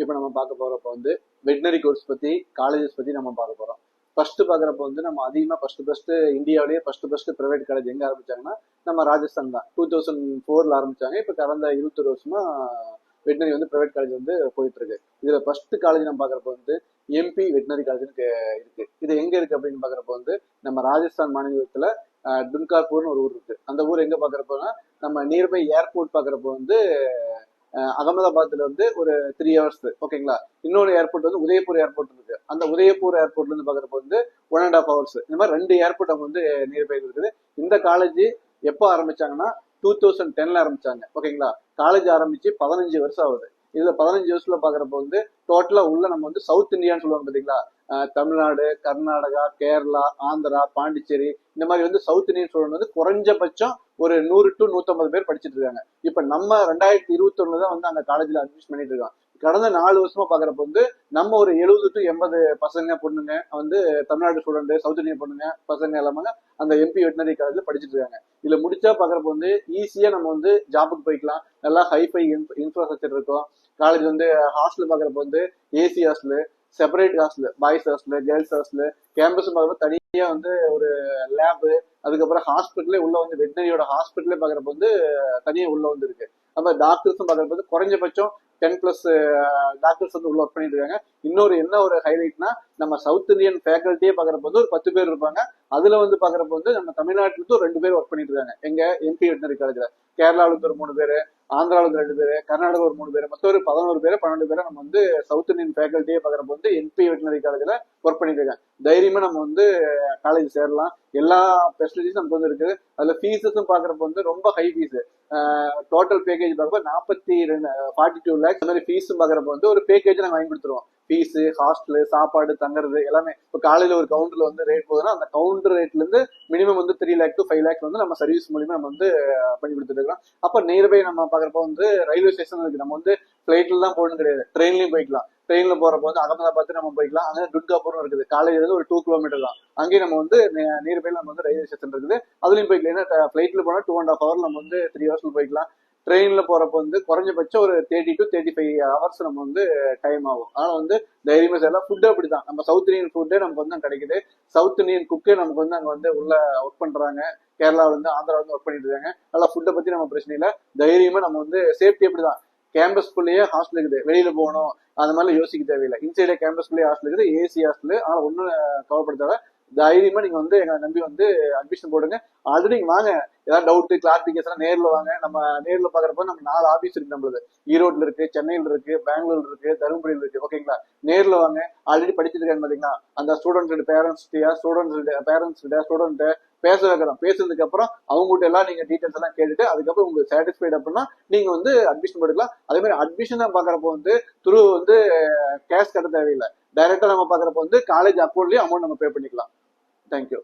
இப்போ நம்ம பார்க்க போறப்ப வந்து வெட்டினரி கோர்ஸ் பத்தி காலேஜஸ் பத்தி நம்ம பார்க்க போறோம். ஃபர்ஸ்ட் பாக்குறப்ப வந்து நம்ம அதிகமா ஃபர்ஸ்ட் இந்தியாவிலேயே ஃபர்ஸ்ட் பிரைவேட் காலேஜ் எங்க ஆரம்பிச்சாங்கன்னா நம்ம ராஜஸ்தான் தான். 2004 ஆரம்பிச்சாங்க. இப்போ கடந்த 21 வருஷமா வெட்டினரி வந்து பிரைவேட் காலேஜ் வந்து போயிட்டு இருக்கு. இதுல ஃபர்ஸ்ட் காலேஜ் நம்ம பாக்குறப்ப வந்து எம்பி வெட்டினரி காலேஜ் இருக்கு. இது எங்க இருக்கு அப்படின்னு பாக்குறப்ப வந்து நம்ம ராஜஸ்தான் மாநிலத்துல துன்கார்பூர்னு ஒரு ஊர் இருக்கு. அந்த ஊர் எங்க பாக்குறப்போனா நம்ம நியர்பை ஏர்போர்ட் பாக்குறப்ப வந்து அகமதாபாத்ல வந்து ஒரு 3 ஹவர்ஸ். ஓகேங்களா. இன்னொரு ஏர்போர்ட் வந்து உதயபூர் ஏர்போர்ட் இருக்கு. அந்த உதயபூர் ஏர்போர்ட்ல இருந்து பாக்குறப்ப வந்து 1.5 ஹவர்ஸ். இந்த மாதிரி 2 ஏர்போர்ட் அவங்க வந்து நியர்பை இருக்குது. இந்த காலேஜ் எப்போ ஆரம்பிச்சாங்கன்னா 2010ல ஆரம்பிச்சாங்க. ஓகேங்களா. காலேஜ் ஆரம்பிச்சு 15 வருஷம் ஆகுது. இதுல 15 வருஷத்துல பாக்குறப்ப வந்து டோட்டலா உள்ள நம்ம வந்து சவுத் இந்தியான்னு சொல்லுவாங்க பாத்தீங்களா. தமிழ்நாடு, கர்நாடகா, கேரளா, ஆந்திரா, பாண்டிச்சேரி, இந்த மாதிரி வந்து சவுத் இந்தியன் ஸ்டூடெண்ட் வந்து குறைஞ்சபட்சம் ஒரு 100 to 150 பேர் படிச்சுட்டு இருக்காங்க. இப்ப நம்ம 2021 தான் வந்து அந்த காலேஜ்ல அட்மிஷன் பண்ணிட்டு இருக்கோம். கடந்த 4 வருஷமா பாக்குறப்ப வந்து நம்ம ஒரு 70 to 80 பசங்க பொண்ணுங்க வந்து தமிழ்நாடு ஸ்டூடெண்ட், சவுத் இந்தியன் பொண்ணுங்க பசங்க எல்லாமே அந்த எம்பி வெட்டினரி காலேஜ்ல படிச்சுட்டு இருக்காங்க. இதுல முடிச்சா பாக்குறப்ப வந்து ஈஸியா நம்ம வந்து ஜாபுக்கு போய்க்கலாம். நல்லா ஹைஃபை இன்ஃப்ராஸ்ட்ரக்சர் இருக்கும். காலேஜ் வந்து ஹாஸ்டல் பாக்குறப்ப வந்து AC hostel, separate hostel, boys hostel, girls hostel, campus பாக்குறப்ப தனியா வந்து ஒரு லேபு, அதுக்கப்புறம் ஹாஸ்பிட்டலே உள்ள வந்து வெட்டினரியோட ஹாஸ்பிட்டலே பாக்குறப்ப வந்து தனியா உள்ள வந்து இருக்கு. நம்ம டாக்டர்ஸும் பாக்குறப்ப வந்து குறைஞ்சபட்சம் 10+ டாக்டர்ஸ் வந்து உள்ள ஒர்க் பண்ணிட்டு இருக்காங்க. இன்னொரு என்ன ஒரு ஹைலைட்னா நம்ம சவுத் இந்தியன் ஃபேக்கல்ட்டியே பாக்குறப்ப வந்து ஒரு 10 பேர் இருப்பாங்க. அதுல வந்து பாக்குறப்ப வந்து நம்ம தமிழ்நாட்டுல இருந்து ஒரு 2 பேர் ஒர்க் பண்ணிட்டு இருக்காங்க. எங்க எம்பி வெட்டினரி காலேஜ்ல. கேரளாவில இருந்து ஒரு 3 பேரு, ஆந்திராவில இருந்து 2 பேரு, கர்நாடகா ஒரு 3 பேரு, மொத்தம் ஒரு 11 பேரு 12 பேரை நம்ம வந்து சவுத் இந்தியன் ஃபேக்கல்ட்டியே பாக்குறப்ப வந்து எம்பி வெட்டினரி காலேஜ்ல ஒர்க் பண்ணிட்டு இருக்காங்க. தைரியமா நம்ம வந்து காலேஜ் சேரலாம். எல்லா ஃபெசிலிட்டிஸும் நமக்கு வந்து இருக்குது. அதுல ஃபீஸஸும் பாக்குறப்ப வந்து ரொம்ப ஹை ஃபீஸ். டோட்டல் பேக்கேஜ் பார்க்கும்போது 42 lakhs. அந்த மாதிரி ஃபீஸும் பாக்குறப்ப வந்து ஒரு பேக்கேஜ் நாங்கள் வாங்கி கொடுத்துருவோம். ஃபீஸு, ஹாஸ்டலு, சாப்பாடு, தங்குறது எல்லாமே. இப்போ காலையில ஒரு கவுண்டர்ல வந்து ரேட் போகுதுன்னா அந்த கவுண்டர் ரேட்ல இருந்து மினிமம் வந்து 3 lakh to 5 lakhs வந்து நம்ம சர்வீஸ் மூலியமா நம்ம வந்து பண்ணி கொடுத்துட்டு இருக்கோம். அப்போ நியர்பை நம்ம பாக்குறப்ப வந்து ரயில்வே ஸ்டேஷன் இருக்கு. நம்ம வந்து பிளைட்ல தான் போகணும் கிடையாது, ட்ரெயின்லயும் போய்க்கலாம். ட்ரெயின்ல போறப்போ வந்து அகமதாபாத் நம்ம போய்க்கலாம். அங்கே துர்காபூரும் இருக்குது. காலேஜ்ல இருந்து ஒரு 2 கிலோமீட்டர் தான். அங்கேயும் நம்ம வந்து நியர்பைல நம்ம வந்து ரயில்வே ஸ்டேஷன் இருக்குது. அதுலயும் போய்க்கலாம். ஏன்னா பிளைட்ல போனா 2.5 hours, நம்ம வந்து 3 hours போய்க்கலாம். ட்ரெயின்ல போறப்ப வந்து குறைஞ்சபட்சம் ஒரு 30 to 35 hours நம்ம வந்து டைம் ஆகும். ஆனா வந்து தைரியமா செய்யலாம். ஃபுட்டு அப்படிதான். நம்ம சவுத் இந்தியன் ஃபுட்டே நமக்கு வந்து கிடைக்குது. சவுத் இந்தியன் குக்கே நமக்கு வந்து அங்க வந்து உள்ள ஒர்க் பண்றாங்க. கேரளாவில இருந்து ஆந்திரா வந்து ஒர்க் பண்ணிட்டு இருக்காங்க. நல்லா ஃபுட்டை பத்தி நம்ம பிரச்சனை இல்லை. தைரியமா நம்ம வந்து சேஃப்டி அப்படிதான். கேம்பஸ்குள்ளேயே ஹாஸ்டல் இருக்குது. வெளியில போகணும் அந்த மாதிரி யோசிக்க தேவையில்லை. இன்சைடே கேம்பஸ்குள்ளேயே ஹாஸ்டல் இருக்குது. AC hostel. ஆனா ஒன்னும் கவலைப்படுத்தாத. தைரியமா நீங்க வந்து எங்களை நம்பி வந்து அட்மிஷன் போடுங்க. ஆல்ரெடி நீங்க வாங்க. ஏதாவது டவுட் கிளாரிபிகேஷன் நேர்ல வாங்க. நம்ம நேர்ல பாக்குறப்ப நம்ம 4 ஆபீஸ் இருக்கு. நம்மளுது ஈரோட்ல இருக்கு, சென்னையில இருக்கு, பெங்களூர்ல இருக்கு, தருமபுரியில இருக்கு. ஓகேங்களா. நேர்ல வாங்க. ஆல்ரெடி படிச்சுட்டு இருக்காங்க பாத்தீங்களா, அந்த ஸ்டூடெண்ட்ஸ் பேரண்ட்ஸ் பேச வைக்கிறோம். பேசுறதுக்கு அப்புறம் அவங்ககிட்ட எல்லாம் நீங்க டீடைல்ஸ் எல்லாம் கேட்டுட்டு அதுக்கப்புறம் உங்களுக்கு சாட்டிஸ்ஃபைட் அப்படின்னா நீங்க வந்து அட்மிஷன் போட்டுக்கலாம். அதே மாதிரி அட்மிஷன் பாக்குறப்ப வந்து த்ரூ வந்து கேஷ் கட்ட தேவையில்லை. டைரக்டா நம்ம பாக்குறப்ப வந்து காலேஜ் அக்கௌண்ட்லயும் அமௌண்ட் நம்ம பே பண்ணிக்கலாம். தேங்க்யூ.